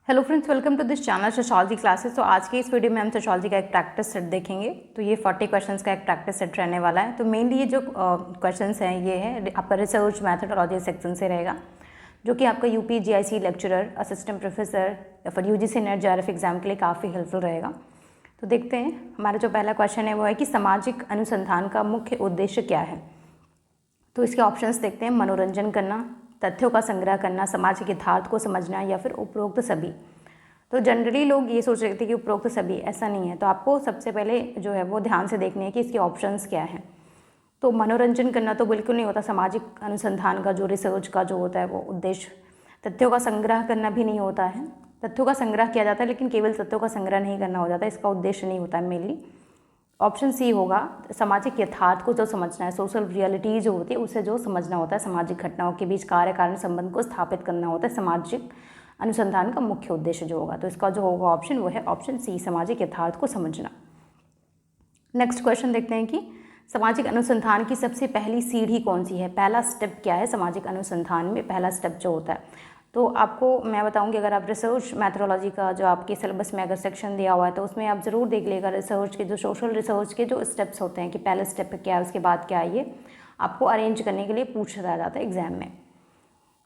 Hello friends, welcome to this channel sociology classes. तो आज के इस वीडियो में हम सोशोलॉजी का एक प्रैक्टिस सेट देखेंगे। तो ये 40 क्वेश्चंस का एक प्रैक्टिस सेट रहने वाला है। तो मेनली ये जो क्वेश्चंस हैं ये है आपका रिसर्च मैथडोलॉजी सेक्शन से रहेगा, जो कि आपका UP GIC lecturer, assistant professor या फिर यूजीसी नेट जेआरएफ एग्जाम के लिए काफ़ी हेल्पफुल रहेगा। तो देखते हैं, हमारा जो पहला क्वेश्चन है वो है कि सामाजिक अनुसंधान का मुख्य उद्देश्य क्या है। तो इसके ऑप्शंस देखते हैं। मनोरंजन करना, तथ्यों का संग्रह करना, सामाजिक यथार्थ को समझना या फिर उपरोक्त सभी। तो जनरली लोग ये सोच रहे थे कि उपरोक्त सभी, ऐसा नहीं है। तो आपको सबसे पहले जो है वो ध्यान से देखनी है कि इसके ऑप्शंस क्या हैं। तो मनोरंजन करना तो बिल्कुल नहीं होता। सामाजिक अनुसंधान का जो रिसर्च का जो होता है वो उद्देश्य। तथ्यों का संग्रह करना भी नहीं होता है। तथ्यों का संग्रह किया जाता है लेकिन केवल तथ्यों का संग्रह नहीं करना हो जाता है, इसका उद्देश्य नहीं होता है मेनली। ऑप्शन सी होगा, सामाजिक यथार्थ को जो समझना है, सोशल रियलिटी जो होती है उसे जो समझना होता है, सामाजिक घटनाओं के बीच कार्य कारण संबंध को स्थापित करना होता है सामाजिक अनुसंधान का मुख्य उद्देश्य जो होगा। तो इसका जो होगा ऑप्शन वो है ऑप्शन सी, सामाजिक यथार्थ को समझना। नेक्स्ट क्वेश्चन देखते हैं कि सामाजिक अनुसंधान की सबसे पहली सीढ़ी कौन सी है। पहला स्टेप क्या है सामाजिक अनुसंधान में, पहला स्टेप जो होता है। तो आपको मैं बताऊंगी, अगर आप रिसर्च मैथडोलॉजी का जो आपके सिलेबस में अगर सेक्शन दिया हुआ है तो उसमें आप ज़रूर देख लेगा रिसर्च के जो सोशल रिसर्च के जो स्टेप्स होते हैं कि पहले स्टेप क्या है, उसके बाद क्या है, ये आपको अरेंज करने के लिए पूछा जाता है एग्जाम में।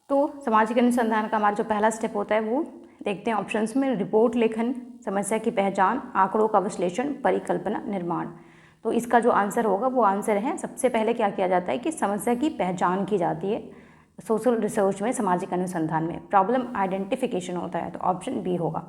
तो सामाजिक अनुसंधान का हमारा जो पहला स्टेप होता है वो देखते हैं ऑप्शंस में। रिपोर्ट लेखन, समस्या की पहचान, आंकड़ों का विश्लेषण, परिकल्पना, निर्माण। तो इसका जो आंसर होगा वो आंसर है, सबसे पहले क्या किया जाता है कि समस्या की पहचान की जाती है सोशल रिसर्च में, सामाजिक अनुसंधान में प्रॉब्लम आइडेंटिफिकेशन होता है। तो ऑप्शन बी होगा।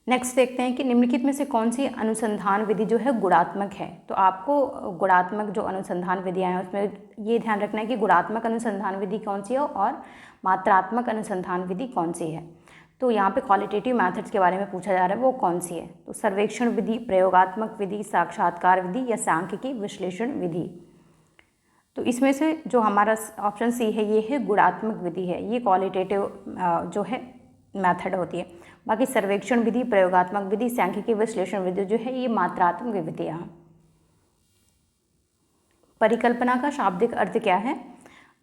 नेक्स्ट देखते हैं कि निम्नलिखित में से कौन सी अनुसंधान विधि जो है गुणात्मक है। तो आपको गुणात्मक जो अनुसंधान विधियाँ हैं उसमें ये ध्यान रखना है कि गुणात्मक अनुसंधान विधि कौन सी है और मात्रात्मक अनुसंधान विधि कौन सी है। तो यहाँ पे क्वालिटेटिव मेथड्स के बारे में पूछा जा रहा है, वो कौन सी है। तो सर्वेक्षण विधि, प्रयोगात्मक विधि, साक्षात्कार विधि या सांख्यिकी विश्लेषण विधि। तो इसमें से जो हमारा ऑप्शन सी है ये है गुणात्मक विधि है, ये क्वालिटेटिव जो है मेथड होती है। बाकी सर्वेक्षण विधि, प्रयोगात्मक विधि, सांख्यिकी विश्लेषण विधि जो है ये मात्रात्मक विधियाँ हैं। परिकल्पना का शाब्दिक अर्थ क्या है।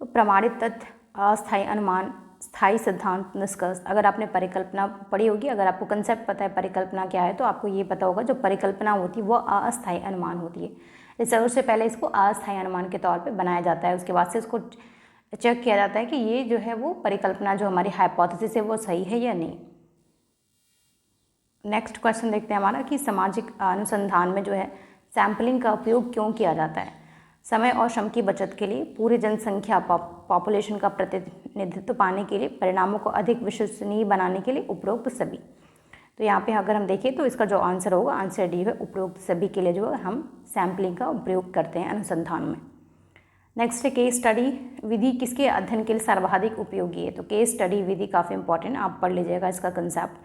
तो प्रमाणित तथ्य, अस्थायी अनुमान, स्थायी सिद्धांत, निष्कर्ष। अगर आपने परिकल्पना पढ़ी होगी, अगर आपको कंसेप्ट पता है परिकल्पना क्या है, तो आपको ये पता होगा जो परिकल्पना होती है वो अस्थायी अनुमान होती है। रिसर्च से पहले इसको अस्थायी अनुमान के तौर पे बनाया जाता है, उसके बाद से इसको चेक किया जाता है कि ये जो है वो परिकल्पना जो हमारी हाइपोथेसिस है वो सही है या नहीं। नेक्स्ट क्वेश्चन देखते हैं हमारा कि सामाजिक अनुसंधान में जो है सैम्पलिंग का उपयोग क्यों किया जाता है। समय और श्रम की बचत के लिए, पूरी जनसंख्या पॉपुलेशन का प्रतिनिधित्व पाने के लिए, परिणामों को अधिक विश्वसनीय बनाने के लिए, उपरोक्त सभी। तो यहाँ पे अगर हम देखें तो इसका जो आंसर होगा आंसर डी है, उपरोक्त सभी के लिए जो है हम सैम्पलिंग का उपयोग करते हैं अनुसंधान में। नेक्स्ट है केस स्टडी विधि किसके अध्ययन के लिए सर्वाधिक उपयोगी है। तो केस स्टडी विधि काफ़ी इंपॉर्टेंट, आप पढ़ लीजिएगा इसका कंसेप्ट।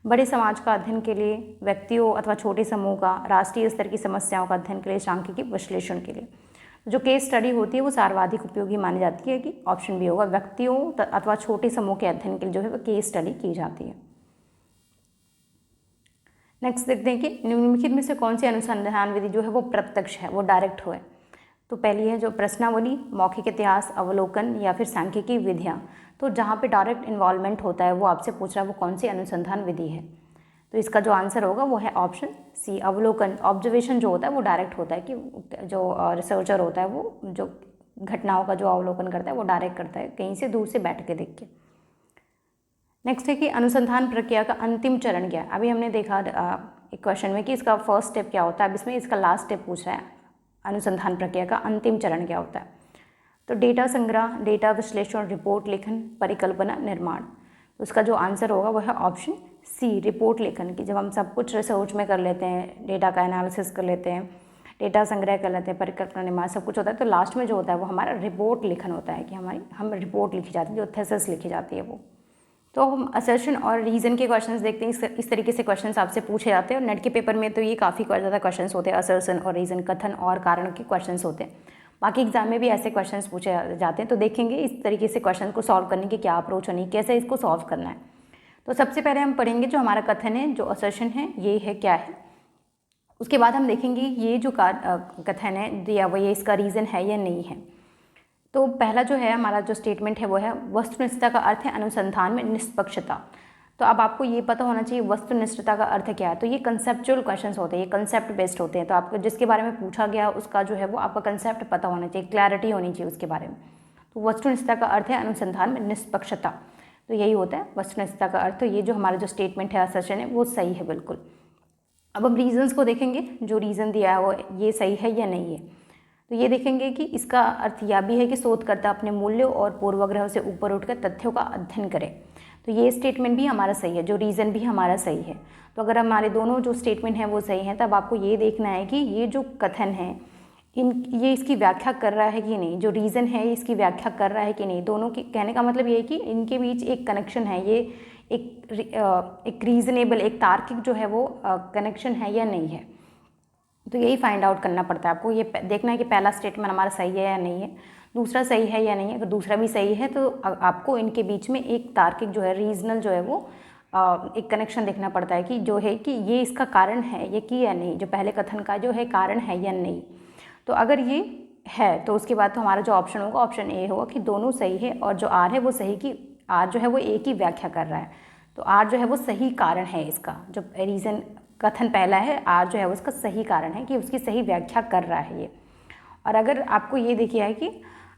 बड़े समाज का अध्ययन के लिए, व्यक्तियों अथवा छोटे समूह का, राष्ट्रीय स्तर की समस्याओं का अध्ययन के लिए, सांख्यिकी विश्लेषण के लिए। जो केस स्टडी होती है वो सर्वाधिक उपयोगी मानी जाती है कि ऑप्शन बी होगा, व्यक्तियों अथवा छोटे समूह के अध्ययन के लिए जो है वो केस स्टडी की जाती है। नेक्स्ट देखते हैं कि निम्नलिखित में से कौन सी अनुसंधान विधि जो है वो प्रत्यक्ष है, वो डायरेक्ट है। तो पहली है जो प्रश्नावली, मौखिक इतिहास, अवलोकन या फिर सांख्यिकी विधियाँ। तो जहाँ पे डायरेक्ट इन्वॉल्वमेंट होता है वो आपसे पूछ रहा है वो कौन सी अनुसंधान विधि है। तो इसका जो आंसर होगा वो है ऑप्शन सी, अवलोकन। ऑब्जर्वेशन जो होता है वो डायरेक्ट होता है कि जो रिसर्चर होता है वो जो घटनाओं का जो अवलोकन करता है वो डायरेक्ट करता है, कहीं से दूर से बैठ के देख के। नेक्स्ट है कि अनुसंधान प्रक्रिया का अंतिम चरण क्या है। अभी हमने देखा एक क्वेश्चन में कि इसका फर्स्ट स्टेप क्या होता है, अब इसमें इसका लास्ट स्टेप पूछ रहा है, अनुसंधान प्रक्रिया का अंतिम चरण क्या होता है। तो डेटा संग्रह, डेटा विश्लेषण, रिपोर्ट लेखन, परिकल्पना, निर्माण। तो उसका जो आंसर होगा वह है ऑप्शन सी, रिपोर्ट लेखन की। जब हम सब कुछ रिसर्च में कर लेते हैं, डेटा का एनालिसिस कर लेते हैं, डेटा संग्रह कर लेते हैं, परिकल्पना, निर्माण सब कुछ होता है, तो लास्ट में जो होता है वो हमारा रिपोर्ट लेखन होता है कि हम रिपोर्ट लिखी जाती है, जो थेसिस लिखी जाती है वो। तो हम असर्शन और रीज़न के क्वेश्चंस देखते हैं, इस तरीके से क्वेश्चंस आपसे पूछे जाते हैं। और नेट के पेपर में तो ये काफ़ी ज़्यादा क्वेश्चंस होते हैं, असर्शन और रीज़न, कथन और कारण के क्वेश्चंस होते हैं। बाकी एग्जाम में भी ऐसे क्वेश्चंस पूछे जाते हैं। तो देखेंगे इस तरीके से क्वेश्चन को सॉल्व करने की क्या अप्रोच होनी, कैसे इसको सॉल्व करना है। तो सबसे पहले हम पढ़ेंगे जो हमारा कथन है, जो असर्शन है ये है क्या है। उसके बाद हम देखेंगे ये जो कथन है या वो ये इसका रीज़न है या नहीं है। तो पहला जो है हमारा जो स्टेटमेंट है वो है वस्तुनिष्ठता का अर्थ है अनुसंधान में निष्पक्षता। तो अब आपको ये पता होना चाहिए वस्तुनिष्ठता का अर्थ क्या है। तो ये कंसेप्चुअल क्वेश्चंस होते हैं, ये कंसेप्ट बेस्ड होते हैं। तो आपको जिसके बारे में पूछा गया उसका जो है वो आपका कंसेप्ट पता होना चाहिए, क्लैरिटी होनी चाहिए उसके बारे में। तो वस्तुनिष्ठता का अर्थ है अनुसंधान में निष्पक्षता, तो यही होता है वस्तुनिष्ठता का अर्थ। तो ये जो हमारा जो स्टेटमेंट है, असर्शन है, वो सही है बिल्कुल। अब हम रीजंस को देखेंगे, जो रीज़न दिया है वो ये सही है या नहीं है। तो ये देखेंगे कि इसका अर्थ यह भी है कि शोधकर्ता अपने मूल्यों और पूर्वाग्रहों से ऊपर उठकर तथ्यों का अध्ययन करे। तो ये स्टेटमेंट भी हमारा सही है, जो रीज़न भी हमारा सही है। तो अगर हमारे दोनों जो स्टेटमेंट हैं वो सही हैं, तब आपको ये देखना है कि ये जो कथन है ये इसकी व्याख्या कर रहा है कि नहीं, जो रीज़न है इसकी व्याख्या कर रहा है कि नहीं। दोनों की कहने का मतलब ये है कि इनके बीच एक कनेक्शन है, ये एक रीज़नेबल, एक तार्किक जो है वो कनेक्शन है या नहीं है। तो यही फाइंड आउट करना पड़ता है आपको। ये देखना है कि पहला स्टेटमेंट हमारा सही है या नहीं है, दूसरा सही है या नहीं है। अगर दूसरा भी सही है तो आपको इनके बीच में एक तार्किक जो है, रीजनल जो है वो एक कनेक्शन देखना पड़ता है कि जो है कि ये इसका कारण है ये कि या नहीं, जो पहले कथन का जो है कारण है या नहीं। तो अगर ये है तो उसके बाद तो हमारा जो ऑप्शन होगा, ऑप्शन ए होगा कि दोनों सही है, और जो आर है वो सही, कि आर जो है वो ए की व्याख्या कर रहा है। तो आर जो है वो सही कारण है इसका, जो रीज़न कथन पहला है, आर जो है उसका सही कारण है कि उसकी सही व्याख्या कर रहा है ये। और अगर आपको ये देखिए है कि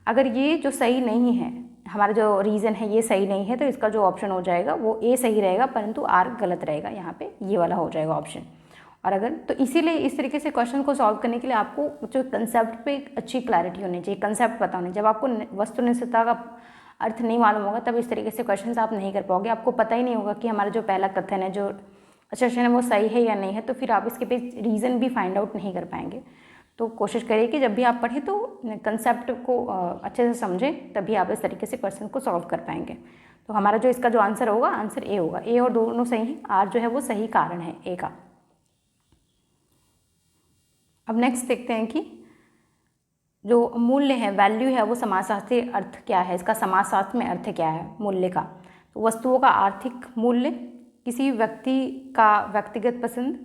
अगर ये जो सही नहीं है, हमारा जो रीज़न है ये सही नहीं है, तो इसका जो ऑप्शन हो जाएगा वो ए सही रहेगा, परंतु आर गलत रहेगा, यहाँ पे ये वाला हो जाएगा ऑप्शन। और अगर तो इसीलिए इस तरीके से क्वेश्चन को सॉल्व करने के लिए आपको जो कंसेप्ट पे अच्छी क्लैरिटी होनी चाहिए, कंसेप्ट पता होना चाहिए। जब आपको वस्तुनिष्ठता का अर्थ नहीं मालूम होगा तब इस तरीके से क्वेश्चन आप नहीं कर पाओगे। आपको पता ही नहीं होगा कि हमारा जो पहला कथन है, जो असर्शन है, वो सही है या नहीं है, तो फिर आप इसके पे रीज़न भी फाइंड आउट नहीं कर पाएंगे। तो कोशिश करिए कि जब भी आप पढ़ें तो कंसेप्ट को अच्छे से समझें, तभी आप इस तरीके से क्वेश्चन को सॉल्व कर पाएंगे। तो हमारा जो इसका जो आंसर होगा, आंसर ए होगा। ए और दोनों सही हैं, आर जो है वो सही कारण है ए का। अब नेक्स्ट देखते हैं कि जो मूल्य है, वैल्यू है, वो समाजशास्त्रीय अर्थ क्या है, इसका समाजशास्त्र में अर्थ क्या है मूल्य का। तो वस्तुओं का आर्थिक मूल्य, किसी व्यक्ति का व्यक्तिगत पसंद,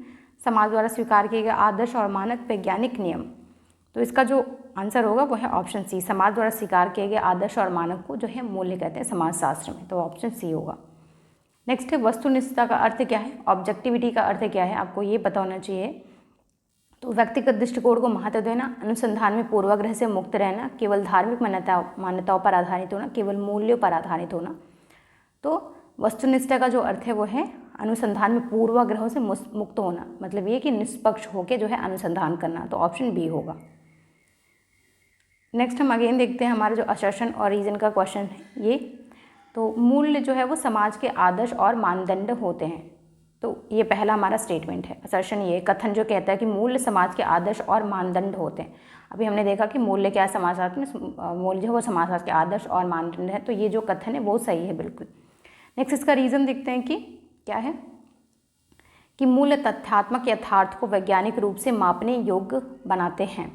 समाज द्वारा स्वीकार किए गए आदर्श और मानक वैज्ञानिक नियम। तो इसका जो आंसर होगा वो है ऑप्शन सी, समाज द्वारा स्वीकार किए गए आदर्श और मानक को जो है मूल्य कहते हैं समाजशास्त्र में, तो ऑप्शन सी होगा। नेक्स्ट है वस्तुनिष्ठता का अर्थ क्या है, ऑब्जेक्टिविटी का अर्थ क्या है, आपको ये पता होना चाहिए। तो व्यक्तिगत दृष्टिकोण को महत्व देना, अनुसंधान में पूर्वाग्रह से मुक्त रहना, केवल धार्मिक मान्यताओं पर आधारित होना, केवल मूल्यों पर आधारित होना। तो वस्तुनिष्ठता का जो अर्थ है वो है अनुसंधान में पूर्वाग्रहों से मुक्त होना, मतलब ये कि निष्पक्ष होकर जो है अनुसंधान करना, तो ऑप्शन बी होगा। नेक्स्ट हम अगेन देखते हैं हमारा जो असर्शन और रीजन का क्वेश्चन है ये। तो मूल्य जो है वो समाज के आदर्श और मानदंड होते हैं। तो ये पहला हमारा स्टेटमेंट है, असर्शन ये कथन जो कहता है कि मूल्य समाज के आदर्श और मानदंड होते हैं। अभी हमने देखा कि मूल्य क्या है समाजशास्त्र में, मूल्य जो है वो समाजशास्त्र के आदर्श और मानदंड है, तो ये जो कथन है वो सही है बिल्कुल। नेक्स्ट इसका रीज़न देखते हैं कि क्या है, कि मूल्य तथ्यात्मक यथार्थ को वैज्ञानिक रूप से मापने योग्य बनाते हैं।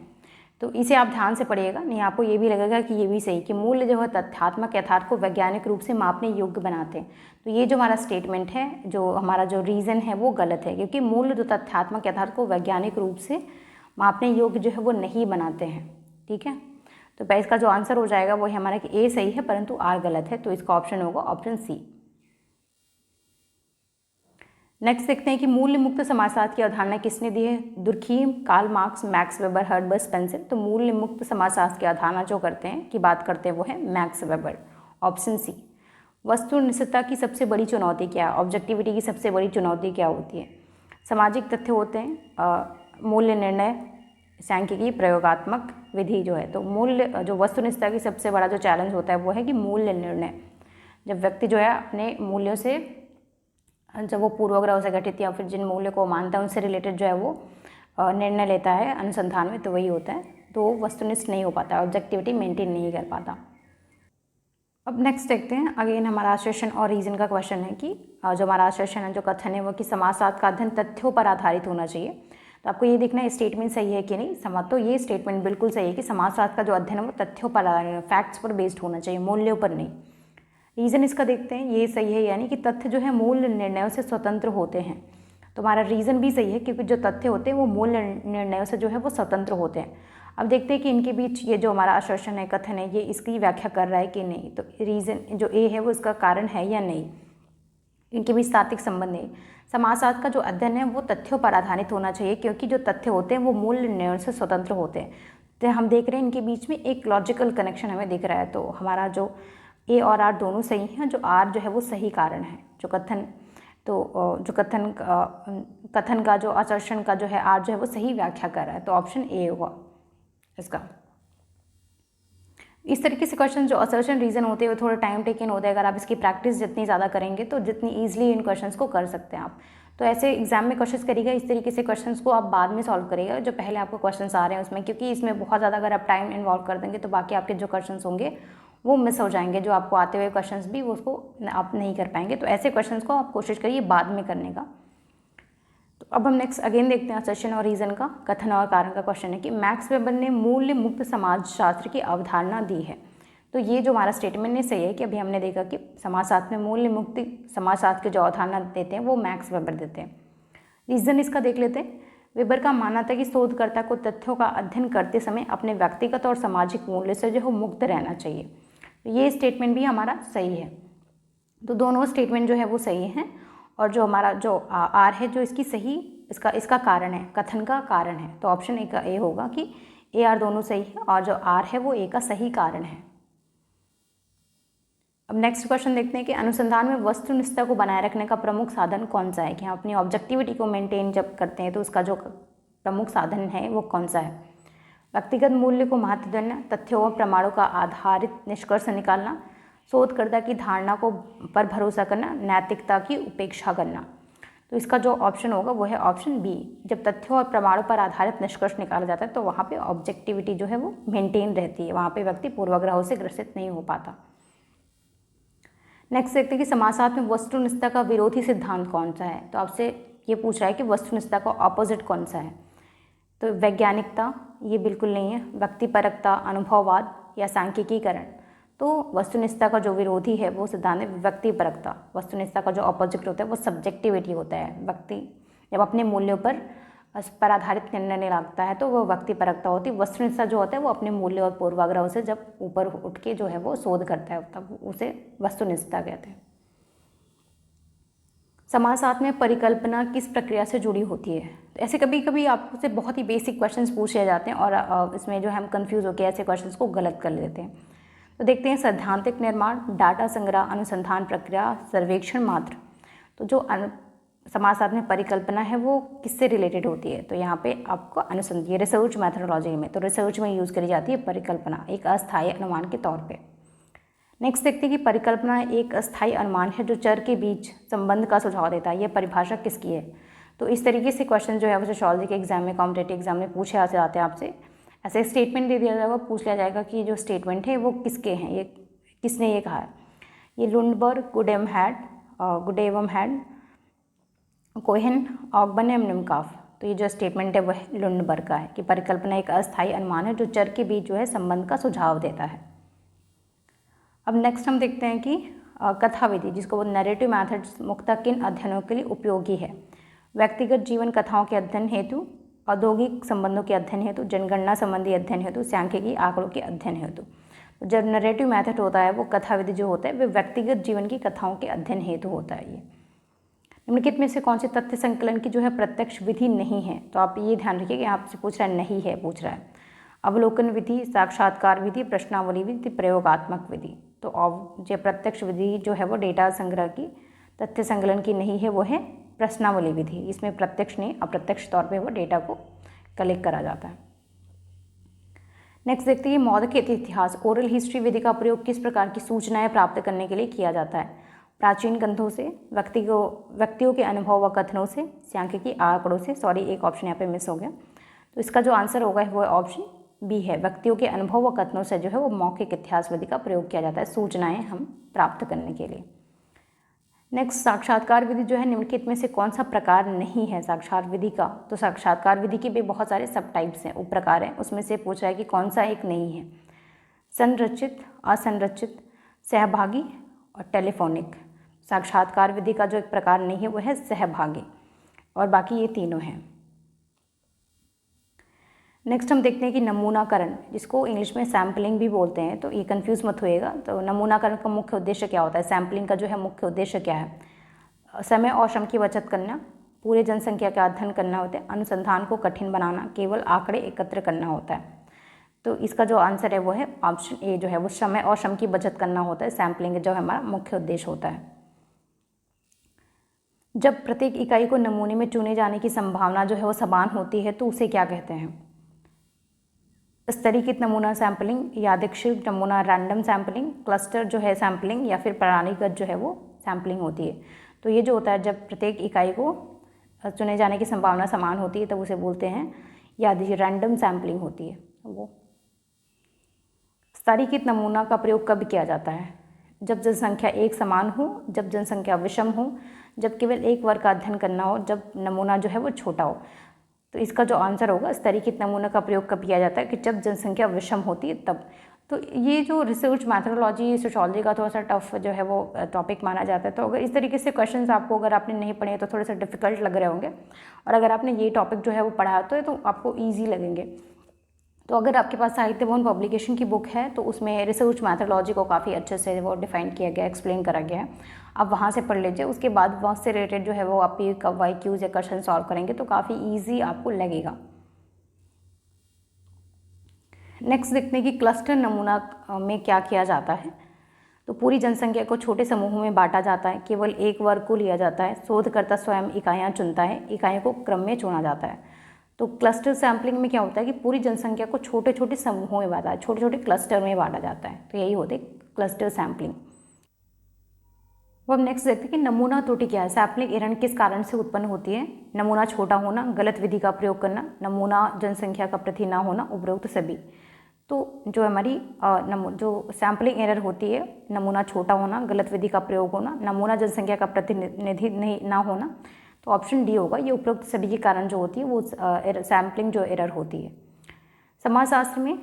तो इसे आप ध्यान से पढ़िएगा, नहीं आपको ये भी लगेगा कि ये भी सही, कि मूल्य जो है तथ्यात्मक यथार्थ को वैज्ञानिक रूप से मापने योग्य बनाते हैं। तो ये जो हमारा स्टेटमेंट है, जो हमारा जो रीज़न है वो गलत है, क्योंकि मूल्य जो तथ्यात्मक यथार्थ को वैज्ञानिक रूप से मापने योग्य जो है वो नहीं बनाते हैं। ठीक है, तो इसका जो आंसर हो जाएगा वो है हमारा कि ए सही है परंतु आर गलत है, तो इसका ऑप्शन होगा ऑप्शन सी। नेक्स्ट देखते हैं कि मूल्य मुक्त समाजशास्त्र की अवधारणा किसने दी है, Durkheim, Karl Marx, Max Weber, Herbert Spencer. तो मूल्य मुक्त समाजशास्त्र की अवधारणा जो करते हैं की बात करते हैं वो है मैक्स वेबर, ऑप्शन सी। वस्तुनिष्ठता की सबसे बड़ी चुनौती क्या है, ऑब्जेक्टिविटी की सबसे बड़ी चुनौती क्या होती है, सामाजिक तथ्य होते हैं, मूल्य निर्णय, सांख्यिकी, प्रयोगात्मक विधि जो है। तो मूल्य जो वस्तुनिष्ठता की सबसे बड़ा जो चैलेंज होता है वो है कि मूल्य निर्णय, जब व्यक्ति जो है अपने मूल्यों से, जब वो पूर्वाग्रह से गठित या फिर जिन मूल्य को मानता है उनसे रिलेटेड जो है वो निर्णय लेता है अनुसंधान में, तो वही होता है, तो वस्तुनिष्ठ नहीं हो पाता, ऑब्जेक्टिविटी मेंटेन नहीं कर पाता। अब नेक्स्ट देखते हैं अगेन हमारा आश्वासन और रीजन का क्वेश्चन है कि जो हमारा आश्वासन है, जो कथन है वो कि समाजशास्त्र का अध्ययन तथ्यों पर आधारित होना चाहिए। तो आपको ये देखना है स्टेटमेंट सही है कि नहीं। तो ये स्टेटमेंट बिल्कुल सही है कि समाजशास्त्र का जो अध्ययन है वो तथ्यों पर आधारित, फैक्ट्स पर बेस्ड होना चाहिए, मूल्यों पर नहीं। रीज़न इसका देखते हैं, ये सही है, यानी कि तथ्य जो है मूल निर्णयों से स्वतंत्र होते हैं। तो हमारा रीज़न भी सही है, क्योंकि जो तथ्य होते हैं वो मूल निर्णयों से जो है वो स्वतंत्र होते हैं। अब देखते हैं कि इनके बीच ये जो हमारा आश्वासन है, कथन है, ये इसकी व्याख्या कर रहा है कि नहीं। तो रीज़न जो ए है वो इसका कारण है या नहीं। इनके बीच तार्किक संबंध नहीं। समाजशास्त्र का जो अध्ययन है वो तथ्यों पर आधारित होना चाहिए, क्योंकि जो तथ्य होते हैं वो मूल निर्णयों से स्वतंत्र होते हैं। तो हम देख रहे हैं इनके बीच में एक लॉजिकल कनेक्शन हमें दिख रहा है। तो हमारा जो ए और आर दोनों सही हैं, जो आर जो है वो सही कारण है। जो कथन जो कथन का जो आचरण का जो है आर जो है वो सही व्याख्या कर रहा है। तो ऑप्शन ए होगा इसका। इस तरीके से क्वेश्चन जो असर्शन रीजन होते हैं वो थोड़ा टाइम टेकन होता है। अगर आप इसकी प्रैक्टिस जितनी ज़्यादा करेंगे तो जितनी ईजिली इन क्वेश्चंस को कर सकते हैं आप। तो ऐसे एग्जाम में क्वेश्चंस करिएगा, इस तरीके से क्वेश्चंस को आप बाद में सॉल्व करिएगा जो पहले आपको क्वेश्चंस आ रहे हैं उसमें, क्योंकि इसमें बहुत ज़्यादा अगर आप टाइम इन्वॉल्व कर देंगे तो बाकी आपके जो क्वेश्चंस होंगे वो मिस हो जाएंगे। जो आपको आते हुए क्वेश्चंस भी वो उसको आप नहीं कर पाएंगे। तो ऐसे क्वेश्चंस को आप कोशिश करिए बाद में करने का। तो अब हम नेक्स्ट अगेन देखते हैं असर्शन और रीजन का। कथन और कारण का क्वेश्चन है कि मैक्स वेबर ने मूल्य मुक्त समाजशास्त्र की अवधारणा दी है। तो ये जो हमारा स्टेटमेंट ने सही है कि अभी हमने देखा कि समाजशास्त्र में मूल्य मुक्ति समाजशास्त्र की जो अवधारणा देते हैं वो मैक्स वेबर देते हैं। रीजन इसका देख लेते हैं। वेबर का मानना था कि शोधकर्ता को तथ्यों का अध्ययन करते समय अपने व्यक्तिगत और सामाजिक मूल्य से जो है मुक्त रहना चाहिए। तो ये स्टेटमेंट भी हमारा सही है। तो दोनों स्टेटमेंट जो है वो सही हैं। और जो हमारा जो आर है जो इसकी सही इसका कारण है, कथन का कारण है। तो ऑप्शन ए का ए होगा कि ए आर दोनों सही है और जो आर है वो ए का सही कारण है। अब नेक्स्ट क्वेश्चन देखते हैं कि अनुसंधान में वस्तुनिष्ठता को बनाए रखने का प्रमुख साधन कौन सा है। कि हम अपनी ऑब्जेक्टिविटी को मेंटेन जब करते हैं तो उसका जो प्रमुख साधन है वो कौन सा है। व्यक्तिगत मूल्य को महत्व देना, तथ्यों और प्रमाणों का आधारित निष्कर्ष निकालना, शोधकर्ता की धारणा को पर भरोसा करना, नैतिकता की उपेक्षा करना। तो इसका जो ऑप्शन होगा वो है ऑप्शन बी। जब तथ्यों और प्रमाणों पर आधारित निष्कर्ष निकाला जाता है तो वहाँ पे ऑब्जेक्टिविटी जो है वो मेंटेन रहती है, वहाँ पे व्यक्ति पूर्वाग्रहों से ग्रसित नहीं हो पाता। नेक्स्ट देखते हैं कि समाजशास्त्र में वस्तुनिष्ठता का विरोधी सिद्धांत कौन सा है। तो आपसे ये पूछ रहा है कि वस्तुनिष्ठता का ऑपोजिट कौन सा है। तो वैज्ञानिकता ये बिल्कुल नहीं है, व्यक्तिपरकता, अनुभववाद या सांख्यिकीकरण। तो वस्तुनिष्ठता का जो विरोधी है वो सिद्धांत है व्यक्तिपरकता। वस्तुनिष्ठता का जो ऑपोजिट होता है वो सब्जेक्टिविटी होता है। व्यक्ति जब अपने मूल्यों पर आधारित निर्णय नहीं लगता है तो वो व्यक्तिपरकता होती है। वस्तुनिष्ठता जो होता है वो अपने मूल्य और पूर्वाग्रहों से जब ऊपर उठ के जो है वो शोध करता है तब उसे वस्तुनिष्ठता कहते हैं। समाजशास्त्र में परिकल्पना किस प्रक्रिया से जुड़ी होती है। तो ऐसे कभी कभी आपसे बहुत ही बेसिक क्वेश्चंस पूछे जाते हैं और इसमें जो है हम कंफ्यूज होकर ऐसे क्वेश्चंस को गलत कर लेते हैं। तो देखते हैं सैद्धांतिक निर्माण, डाटा संग्रह, अनुसंधान प्रक्रिया, सर्वेक्षण मात्र। तो जो समाजशास्त्र में परिकल्पना है वो किससे रिलेटेड होती है। तो यहाँ पे आपको अनुसंधान रिसर्च मैथडोलॉजी में, तो रिसर्च में यूज़ करी जाती है परिकल्पना एक अस्थायी अनुमान के तौर पे। नेक्स्ट देखते हैं कि परिकल्पना एक अस्थायी अनुमान है जो चर के बीच संबंध का सुझाव देता है। यह परिभाषा किसकी है। तो इस तरीके से क्वेश्चन जो है वो सोशियोलॉजी के एग्जाम में, कॉम्पिटेटिव एग्जाम में पूछे जाते हैं आपसे। ऐसे स्टेटमेंट दे दिया जाएगा, पूछ लिया जाएगा कि जो स्टेटमेंट है वो किसके हैं, ये किसने ये कहा है। ये लुंडबर्ग, गुडेवम हैड, कोहेन, ऑगबन एम निमकाफ। तो ये जो स्टेटमेंट है वह लुंडबर्ग का है कि परिकल्पना एक अस्थायी अनुमान है जो चर के बीच जो है संबंध का सुझाव देता है। अब नेक्स्ट हम देखते हैं कि कथा विधि, जिसको वो नैरेटिव मैथड्स मुख्यतः किन अध्ययनों के लिए उपयोगी है। व्यक्तिगत जीवन कथाओं के अध्ययन हेतु, औद्योगिक संबंधों के अध्ययन हेतु, जनगणना संबंधी अध्ययन हेतु, सांख्यिकी आंकड़ों के अध्ययन हेतु। तो जो नैरेटिव मैथड होता है वो कथा विधि जो होता है वो व्यक्तिगत जीवन की कथाओं के अध्ययन हेतु होता है। ये निम्नलिखित में से कौन से तथ्य संकलन की जो है प्रत्यक्ष विधि नहीं है। तो आप ये ध्यान रखिए कि आपसे पूछ रहा है नहीं है, पूछ रहा है। अवलोकन विधि, साक्षात्कार विधि, प्रश्नावली विधि, प्रयोगात्मक विधि। तो जो प्रत्यक्ष विधि जो है वो डेटा संग्रह की, तथ्य संकलन की नहीं है, वो है प्रश्नावली विधि। इसमें प्रत्यक्ष नहीं अप्रत्यक्ष तौर पे वो डेटा को कलेक्ट करा जाता है। नेक्स्ट देखते हैं मौखिक इतिहास, ओरल हिस्ट्री विधि का प्रयोग किस प्रकार की सूचनाएं प्राप्त करने के लिए किया जाता है। प्राचीन ग्रंथों से, व्यक्तियों के अनुभव व कथनों से, सांख्यिकी आंकड़ों से। सॉरी, एक ऑप्शन यहाँ पे मिस हो गया। तो इसका जो आंसर होगा वो ऑप्शन बी है। व्यक्तियों के अनुभव व कथनों से जो है वो मौखिक इतिहास विधि का प्रयोग किया जाता है सूचनाएं हम प्राप्त करने के लिए। नेक्स्ट साक्षात्कार विधि जो है निम्नलिखित में से कौन सा प्रकार नहीं है साक्षात्कार विधि का। तो साक्षात्कार विधि के भी बहुत सारे सब टाइप्स हैं, उप प्रकार हैं, उसमें से पूछ रहा है कि कौन सा एक नहीं है। संरचित, असंरचित, सहभागी और टेलीफोनिक। साक्षात्कार विधि का जो एक प्रकार नहीं है वो है सहभागी और बाकी ये तीनों हैं। नेक्स्ट हम देखते हैं कि नमूनाकरण, जिसको इंग्लिश में सैम्पलिंग भी बोलते हैं, तो ये कंफ्यूज मत होइएगा। तो नमूनाकरण का मुख्य उद्देश्य क्या होता है, सैम्पलिंग का जो है मुख्य उद्देश्य क्या है, समय और श्रम की बचत करना, पूरे जनसंख्या का अध्ययन करना होता है, अनुसंधान को कठिन बनाना, केवल आंकड़े एकत्र करना होता है। तो इसका जो आंसर है वो है ऑप्शन ए जो है वो समय और श्रम की बचत करना होता है, सैम्पलिंग जो हमारा मुख्य उद्देश्य होता है। जब प्रत्येक इकाई को नमूने में चुने जाने की संभावना जो है वो समान होती है तो उसे क्या कहते हैं, स्तरीकृत नमूना सैम्पलिंग, यादृच्छिक नमूना रैंडम सैम्पलिंग, क्लस्टर जो है सैम्पलिंग, या फिर प्रणालीगत जो है वो सैम्पलिंग होती है। तो ये जो होता है जब प्रत्येक इकाई को चुने जाने की संभावना समान होती है तब उसे बोलते हैं यादृच्छिक रैंडम सैम्पलिंग होती है वो। स्तरीकृत नमूना का प्रयोग कब किया जाता है, जब जनसंख्या एक समान हो, जब जनसंख्या विषम हो, जब केवल एक वर्ग का अध्ययन करना हो, जब नमूना जो है वो छोटा हो। तो इसका जो आंसर होगा स्तरीकृत नमूना का प्रयोग कब किया जाता है कि जब जनसंख्या विषम होती है तब। तो ये जो रिसर्च मैथडोलॉजी सोशियोलॉजी का थोड़ा सा टफ जो है वो टॉपिक माना जाता है। तो अगर इस तरीके से क्वेश्चंस आपको अगर आपने नहीं पढ़े तो थोड़े से डिफिकल्ट लग रहे होंगे, और अगर आपने ये टॉपिक जो है वो पढ़ा तो आपको ईजी लगेंगे। तो अगर आपके पास साहित्य भवन पब्लिकेशन की बुक है तो उसमें रिसर्च मैथडोलॉजी को काफ़ी अच्छे से वो डिफाइन किया गया, एक्सप्लेन करा गया है, आप वहाँ से पढ़ लीजिए। उसके बाद वहाँ से रिलेटेड जो है वो आप YQs या क्वेश्चन सॉल्व करेंगे तो काफ़ी ईजी आपको लगेगा। नेक्स्ट देखते हैं कि क्लस्टर नमूना में क्या किया जाता है। तो पूरी जनसंख्या को छोटे समूहों में बांटा जाता है, केवल एक वर्ग को लिया जाता है, शोधकर्ता स्वयं इकाइयाँ चुनता है, इकाइयों को क्रम में चुना जाता है। तो क्लस्टर सैम्पलिंग में क्या होता है कि पूरी जनसंख्या को छोटे छोटे समूहों में बांटा है, छोटे छोटे क्लस्टर में बांटा जाता है, तो यही होते है क्लस्टर सैम्पलिंग। अब नेक्स्ट देखते हैं कि नमूना त्रुटि क्या है, सैम्पलिंग एरर किस कारण से उत्पन्न होती है। नमूना छोटा होना, गलत विधि का प्रयोग करना, नमूना जनसंख्या का प्रति ना होना, उपरोक्त सभी। तो जो हमारी जो सैम्पलिंग एरर होती है, नमूना छोटा होना, गलत विधि का प्रयोग होना, नमूना जनसंख्या का प्रतिनिधि नहीं ना होना, तो ऑप्शन डी होगा। ये उपरोक्त सभी के कारण जो होती है वो सैम्पलिंग जो एरर होती है। समाजशास्त्र में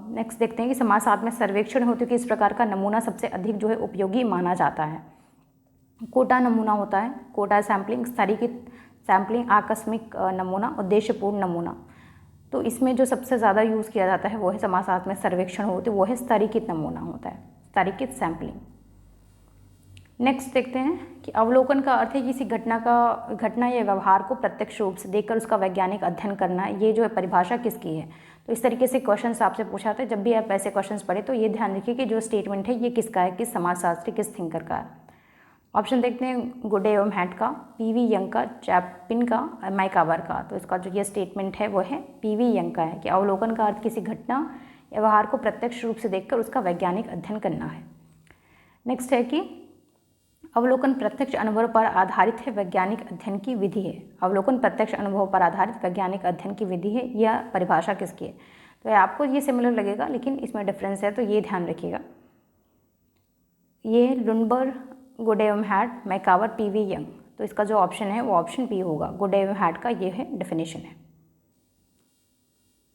नेक्स्ट देखते हैं कि समाजशास्त्र में सर्वेक्षण होते कि इस प्रकार का नमूना सबसे अधिक जो है उपयोगी माना जाता है। कोटा नमूना होता है, कोटा सैम्पलिंग, स्तरीकृत सैम्पलिंग, आकस्मिक नमूना, उद्देश्यपूर्ण नमूना। तो इसमें जो सबसे ज़्यादा यूज़ किया जाता है वो है समाजशास्त्र में सर्वेक्षण होते वो है स्तरीकृत नमूना होता है, स्तरीकृत सैम्पलिंग। नेक्स्ट देखते हैं कि अवलोकन का अर्थ है किसी घटना या व्यवहार को प्रत्यक्ष रूप से देखकर उसका वैज्ञानिक अध्ययन करना। ये जो है परिभाषा किसकी है, तो इस तरीके से क्वेश्चंस आपसे पूछा जाता है। जब भी आप ऐसे क्वेश्चंस पढ़े तो ये ध्यान रखिए कि जो स्टेटमेंट है ये किसका है, किस समाजशास्त्री किस थिंकर का है। ऑप्शन देखते हैं गुडे एवं हैट का, PV यंग का, चैप्पिन का, मैकावर का। तो इसका जो ये स्टेटमेंट है वो है PV यंग का है कि अवलोकन का अर्थ किसी घटना या व्यवहार को प्रत्यक्ष रूप से देखकर उसका वैज्ञानिक अध्ययन करना है। नेक्स्ट है कि अवलोकन प्रत्यक्ष अनुभव पर आधारित है, वैज्ञानिक अध्ययन की विधि है। अवलोकन प्रत्यक्ष अनुभव पर आधारित वैज्ञानिक अध्ययन की विधि है, यह परिभाषा किसकी है। तो आपको ये सिमिलर लगेगा लेकिन इसमें डिफरेंस है, तो ये ध्यान रखिएगा। ये लुनबर्ग, गुडे एवं हैट, मैकावर, PV यंग। तो इसका जो ऑप्शन है वो ऑप्शन बी होगा, गुडे एवं हैट का ये है डेफिनेशन है।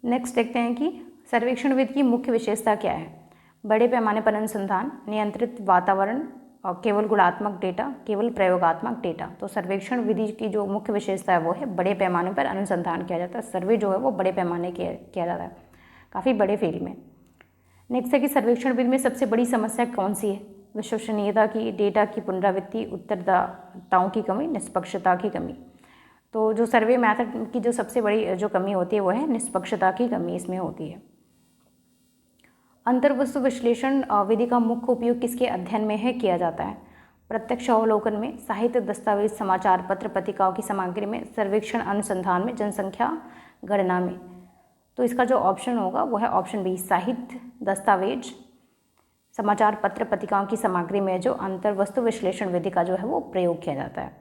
नेक्स्ट देखते हैं कि सर्वेक्षण विधि की मुख्य विशेषता क्या है। बड़े पैमाने पर अनुसंधान, नियंत्रित वातावरण, और केवल गुणात्मक डेटा, केवल प्रयोगात्मक डेटा। तो सर्वेक्षण विधि की जो मुख्य विशेषता है वो है बड़े पैमाने पर अनुसंधान किया जाता है। सर्वे जो है वो बड़े पैमाने किया जाता है, काफ़ी बड़े फील्ड में। नेक्स्ट है कि सर्वेक्षण विधि में सबसे बड़ी समस्या कौन सी है। विश्वसनीयता की, डेटा की पुनरावृत्ति, उत्तरदाताओं की कमी, निष्पक्षता की कमी। तो जो सर्वे मैथड की जो सबसे बड़ी जो कमी होती है वो है निष्पक्षता की कमी इसमें होती है। अंतर्वस्तु विश्लेषण विधि का मुख्य उपयोग किसके अध्ययन में है किया जाता है। प्रत्यक्ष अवलोकन में, साहित्य दस्तावेज, समाचार पत्र, पत्रिकाओं की सामग्री में, सर्वेक्षण अनुसंधान में, जनसंख्या गणना में। तो इसका जो ऑप्शन होगा वो है ऑप्शन बी, साहित्य दस्तावेज, समाचार पत्र, पत्रिकाओं की सामग्री में जो अंतर्वस्तु विश्लेषण विधि का जो है वो प्रयोग किया जाता है।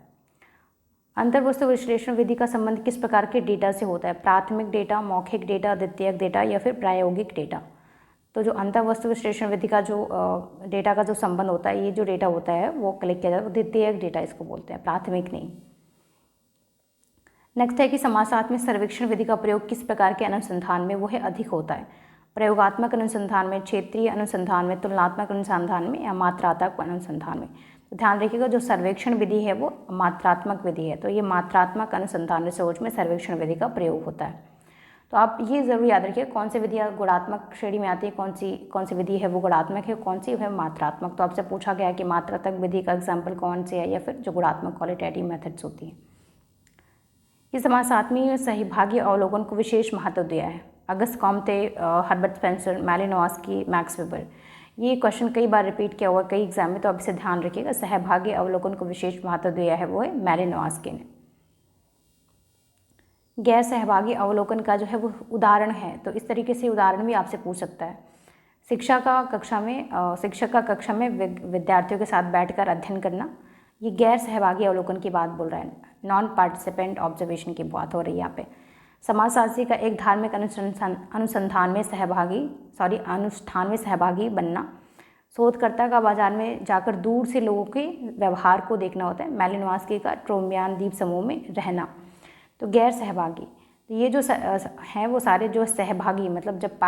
अंतर्वस्तु विश्लेषण विधि का संबंध किस प्रकार के डेटा से होता है। प्राथमिक डेटा, मौखिक डेटा, द्वितीयक डेटा या फिर प्रायोगिक डेटा। तो जो अंतर्वस्तु विश्लेषण विधि का जो डेटा का जो संबंध होता है, ये जो डेटा होता है वो कलेक्ट किया जाता है, द्वितीयक डेटा इसको बोलते हैं, प्राथमिक नहीं। नेक्स्ट है कि समाजशास्त्र में सर्वेक्षण विधि का प्रयोग किस प्रकार के अनुसंधान में वो है अधिक होता है। प्रयोगात्मक अनुसंधान में, क्षेत्रीय अनुसंधान में, तुलनात्मक अनुसंधान में या मात्रात्मक अनुसंधान में। तो ध्यान रखिएगा जो सर्वेक्षण विधि है वो मात्रात्मक विधि है, तो ये मात्रात्मक अनुसंधान रिसर्च में सर्वेक्षण विधि का प्रयोग होता है। तो आप ये ज़रूर याद रखिए कौन सी विधियाँ गुणात्मक श्रेणी में आती है, कौन सी विधि है वो गुणात्मक है, कौन सी है मात्रात्मक। तो आपसे पूछा गया है कि मात्रात्मक विधि का एग्जाम्पल कौन सी है, या फिर जो गुणात्मक क्वालिटेटिव मेथड्स होती हैं। ये समाज 7वीं सहभागी अवलोकन को विशेष महत्व दिया है। Auguste Comte, Herbert Spencer, Malinowski, Max Weber. ये क्वेश्चन कई बार रिपीट किया हुआ कई एग्जाम में, तो आप इसे ध्यान रखिएगा। सहभागी अवलोकन को विशेष महत्व दिया है वो है मैलिनोव्स्की ने। गैर सहभागी अवलोकन का जो है वो उदाहरण है, तो इस तरीके से उदाहरण भी आपसे पूछ सकता है। शिक्षक का कक्षा में विद्यार्थियों के साथ बैठकर अध्ययन करना, ये गैर सहभागी अवलोकन की बात बोल रहा है, नॉन पार्टिसिपेंट ऑब्जर्वेशन की बात हो रही है यहाँ पे। समाजशास्त्री का एक धार्मिक अनुष्ठान में सहभागी बनना, शोधकर्ता का बाजार में जाकर दूर से लोगों के व्यवहार को देखना होता है। मैलिनोव्स्की का ट्रोम्बियान द्वीप समूह में रहना। तो गैर सहभागी, तो ये जो हैं वो सारे जो सहभागी, मतलब जब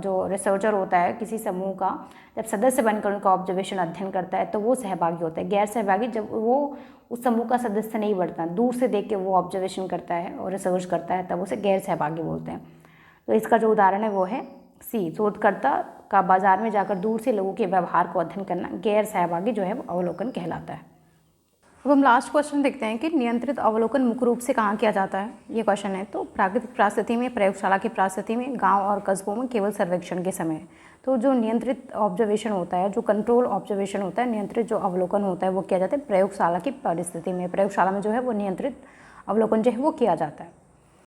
जो रिसर्चर होता है किसी समूह का, जब सदस्य बनकर उनका ऑब्जर्वेशन अध्ययन करता है तो वो सहभागी होता है। गैर सहभागी जब वो उस समूह का सदस्य नहीं बनता, दूर से देख के वो ऑब्जर्वेशन करता है और रिसर्च करता है, तब उसे गैर सहभागी बोलते हैं। तो इसका जो उदाहरण है वो है सी, शोधकर्ता का बाजार में जाकर दूर से लोगों के व्यवहार को अध्ययन करना, गैर सहभागी जो है वो अवलोकन कहलाता है। अब हम लास्ट क्वेश्चन देखते हैं कि नियंत्रित अवलोकन मुख्य रूप से कहाँ किया जाता है, ये क्वेश्चन है। तो प्राकृतिक परिस्थिति में, प्रयोगशाला की परिस्थिति में, गांव और कस्बों में केवल सर्वेक्षण के समय। तो जो नियंत्रित ऑब्जर्वेशन होता है, जो कंट्रोल ऑब्जर्वेशन होता है, नियंत्रित जो अवलोकन होता है वो किया जाता है प्रयोगशाला की परिस्थिति में। प्रयोगशाला में जो है वो नियंत्रित अवलोकन जो है वो किया जाता है।